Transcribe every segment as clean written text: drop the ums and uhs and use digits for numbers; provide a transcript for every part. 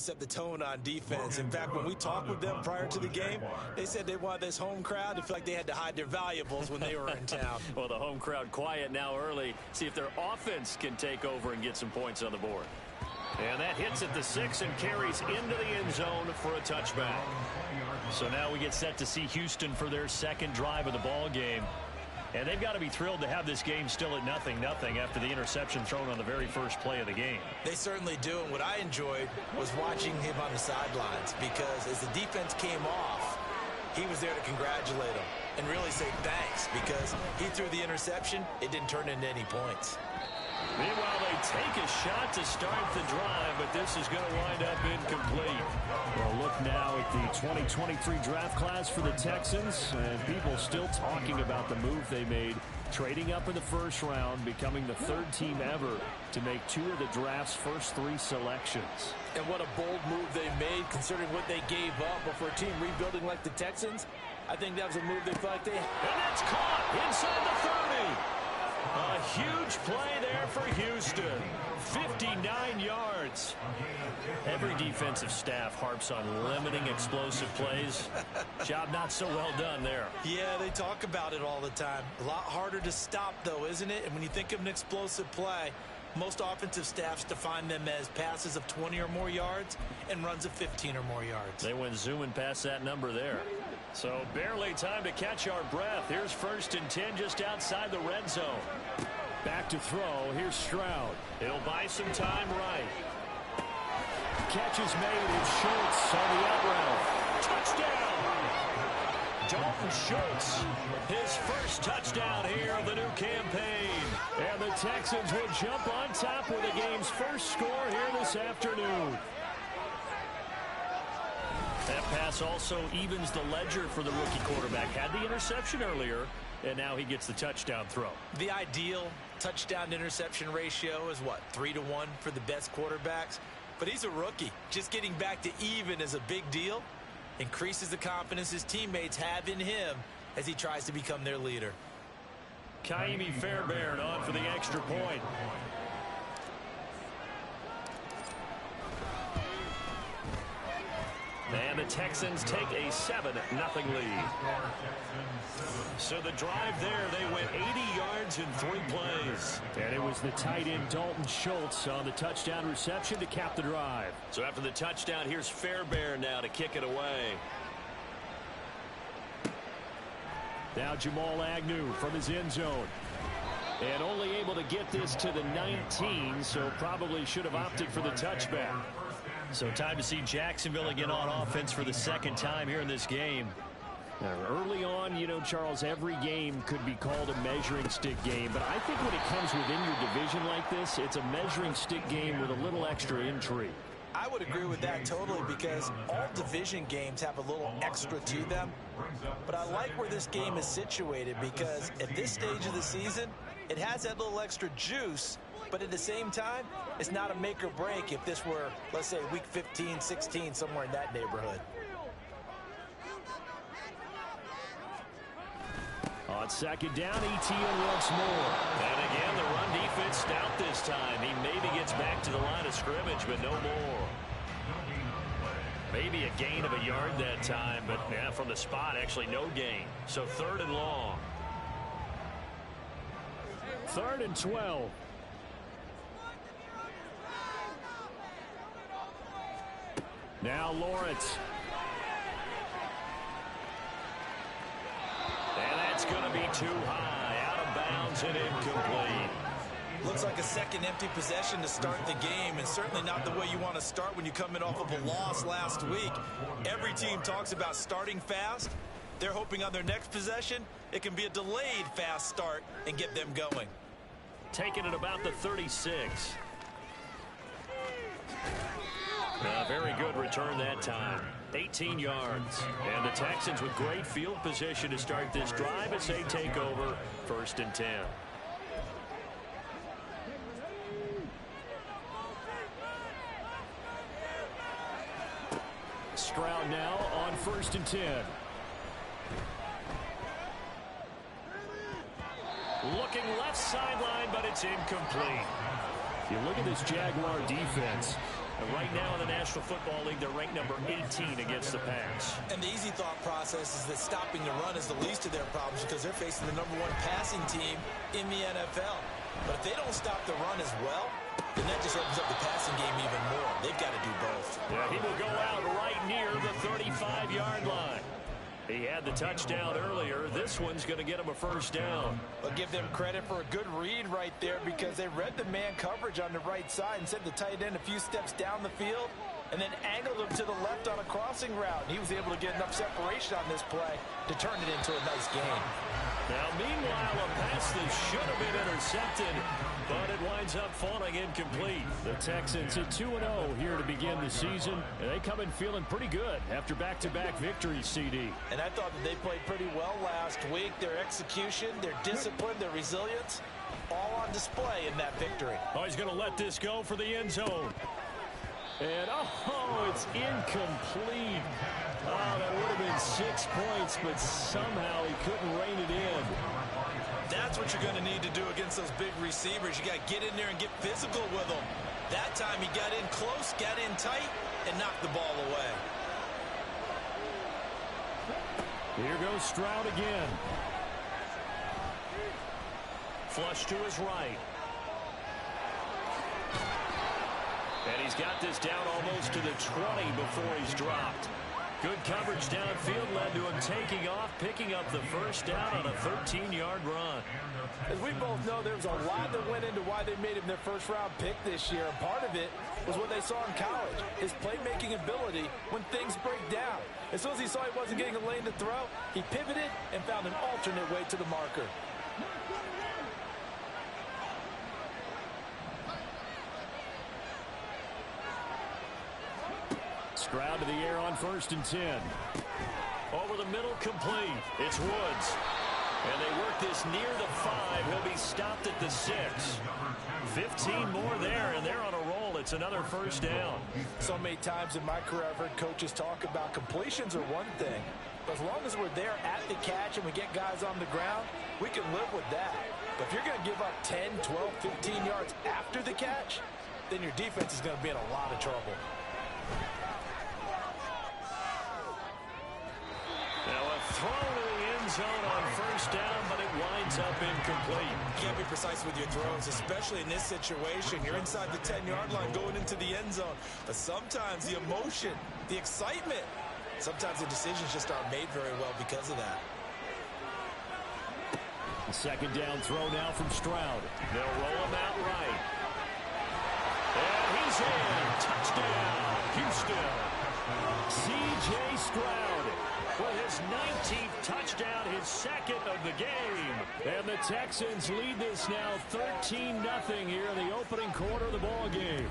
set the tone on defense. In fact, when we talked with them prior to the game, they said they wanted this home crowd to feel like they had to hide their valuables when they were in town. Well, the home crowd quiet now early. See if their offense can take over and get some points on the board. And that hits at the 6 and carries into the end zone for a touchback. So now we get set to see Houston for their second drive of the ball game. And they've got to be thrilled to have this game still at 0-0 after the interception thrown on the very first play of the game. They certainly do, and what I enjoyed was watching him on the sidelines, because as the defense came off, he was there to congratulate them and really say thanks, because he threw the interception. It didn't turn into any points. Meanwhile, they take a shot to start the drive, but this is going to wind up incomplete. Well, look now at the 2023 draft class for the Texans, and people still talking about the move they made, trading up in the first round, becoming the third team ever to make 2 of the draft's first 3 selections. And what a bold move they made, considering what they gave up. But for a team rebuilding like the Texans, I think that was a move they felt like they had. And it's caught inside the 30. A huge play there for Houston. 59 yards. Every defensive staff harps on limiting explosive plays. Job not so well done there. Yeah, they talk about it all the time. A lot harder to stop, though, isn't it? And when you think of an explosive play, most offensive staffs define them as passes of 20 or more yards and runs of 15 or more yards. They went zooming past that number there. So barely time to catch our breath. Here's 1st and 10 just outside the red zone. Back to throw. Here's Stroud. He'll buy some time right. Catch is made. It's Schultz on the out route. Touchdown! Dalton Schultz, his first touchdown here of the new campaign. And the Texans will jump on top with the game's first score here this afternoon. That pass also evens the ledger for the rookie quarterback. Had the interception earlier, and now he gets the touchdown throw. The ideal touchdown-interception ratio is, what, 3-to-1 for the best quarterbacks? But he's a rookie. Just getting back to even is a big deal. Increases the confidence his teammates have in him as he tries to become their leader. Kaimi Fairbairn on for the extra point. And the Texans take a 7-0 lead. So the drive there, they went 80 yards in 3 plays. And it was the tight end Dalton Schultz on the touchdown reception to cap the drive. So after the touchdown, here's Fairbairn now to kick it away. Now Jamal Agnew from his end zone. And only able to get this to the 19, so probably should have opted for the touchback. So time to see Jacksonville again on offense for the second time here in this game. Now, early on, you know, Charles, every game could be called a measuring stick game. But I think when it comes within your division like this, it's a measuring stick game with a little extra intrigue. I would agree with that totally, because all division games have a little extra to them. But I like where this game is situated, because at this stage of the season, it has that little extra juice. But at the same time, it's not a make or break if this were, let's say, week 15, 16, somewhere in that neighborhood. On second down, Etienne once more. And again, the run defense stout this time. He maybe gets back to the line of scrimmage, but no more. Maybe a gain of a yard that time, but yeah, from the spot, actually no gain. So 3rd and long. 3rd and 12. Now Lawrence. And that's going to be too high. Out of bounds and incomplete. Looks like a second empty possession to start the game, and certainly not the way you want to start when you come in off of a loss last week. Every team talks about starting fast. They're hoping on their next possession, it can be a delayed fast start and get them going. Taking it about the 36. Very good return that time. 18 yards. And the Texans with great field position to start this drive as they take over 1st and 10. Stroud now on 1st and 10. Looking left sideline, but it's incomplete. You look at this Jaguar defense. And right now in the National Football League, they're ranked number 18 against the pass. And the easy thought process is that stopping the run is the least of their problems because they're facing the #1 passing team in the NFL. But if they don't stop the run as well, then that just opens up the passing game even more. They've got to do both. Yeah, he will go out right near the 35-yard line. He had the touchdown earlier. This one's going to get him a first down. I'll give them credit for a good read right there because they read the man coverage on the right side and sent the tight end a few steps down the field and then angled him to the left on a crossing route. He was able to get enough separation on this play to turn it into a nice gain. Now, meanwhile, a pass that should have been intercepted, but it winds up falling incomplete. The Texans at 2-0 here to begin the season, and they come in feeling pretty good after back-to-back victories, CD. And I thought that they played pretty well last week. Their execution, their discipline, their resilience, all on display in that victory. Oh, he's going to let this go for the end zone. And, oh, it's incomplete. Oh, that would have been 6 points, but somehow he couldn't rein it in. That's what you're going to need to do against those big receivers. You got to get in there and get physical with them. That time he got in close, got in tight, and knocked the ball away. Here goes Stroud again. Flush to his right. And he's got this down almost to the 20 before he's dropped. Good coverage downfield led to him taking off, picking up the first down on a 13-yard run. As we both know, there's a lot that went into why they made him their first-round pick this year. And part of it was what they saw in college, his playmaking ability when things break down. As soon as he saw he wasn't getting a lane to throw, he pivoted and found an alternate way to the marker. Stroud to the air on 1st and 10. Over the middle, complete. It's Woods. And they work this near the 5. He'll be stopped at the 6. 15 more there, and they're on a roll. It's another first down. So many times in my career, I've heard coaches talk about completions are one thing. But as long as we're there at the catch and we get guys on the ground, we can live with that. But if you're going to give up 10, 12, 15 yards after the catch, then your defense is going to be in a lot of trouble. Now a throw to the end zone on first down, but it winds up incomplete. You can't be precise with your throws, especially in this situation. You're inside the 10-yard line going into the end zone. But sometimes the emotion, the excitement, sometimes the decisions just aren't made very well because of that. The second down throw now from Stroud. They'll roll him out right. And he's in. Touchdown, Houston. C.J. Stroud with his 19th touchdown, his second of the game. And the Texans lead this now 13-0 here in the opening quarter of the ball game.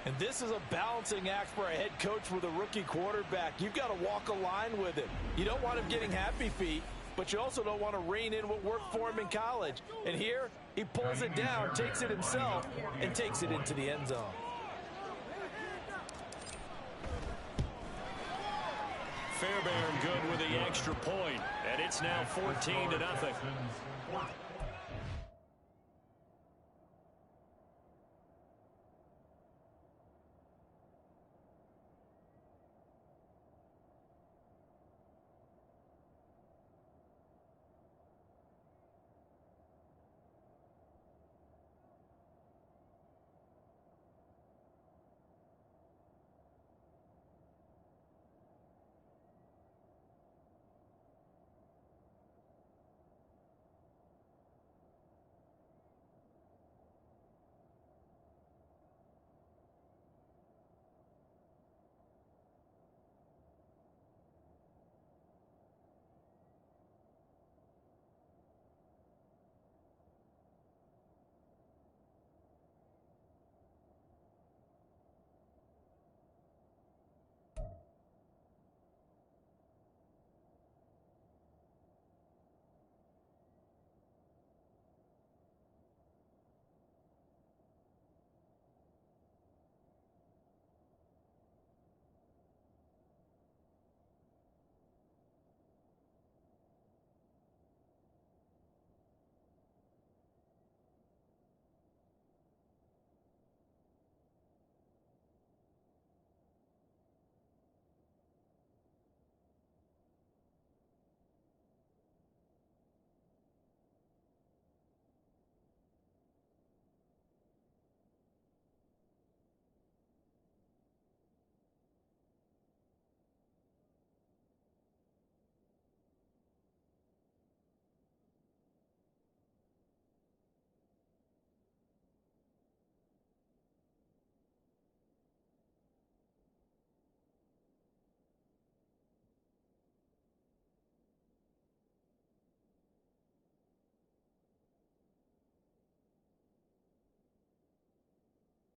And this is a balancing act for a head coach with a rookie quarterback. You've got to walk a line with him. You don't want him getting happy feet, but you also don't want to rein in what worked for him in college. And here, he pulls it down, takes it himself, and takes it into the end zone. Fairbairn good with the extra point, and it's now 14-0.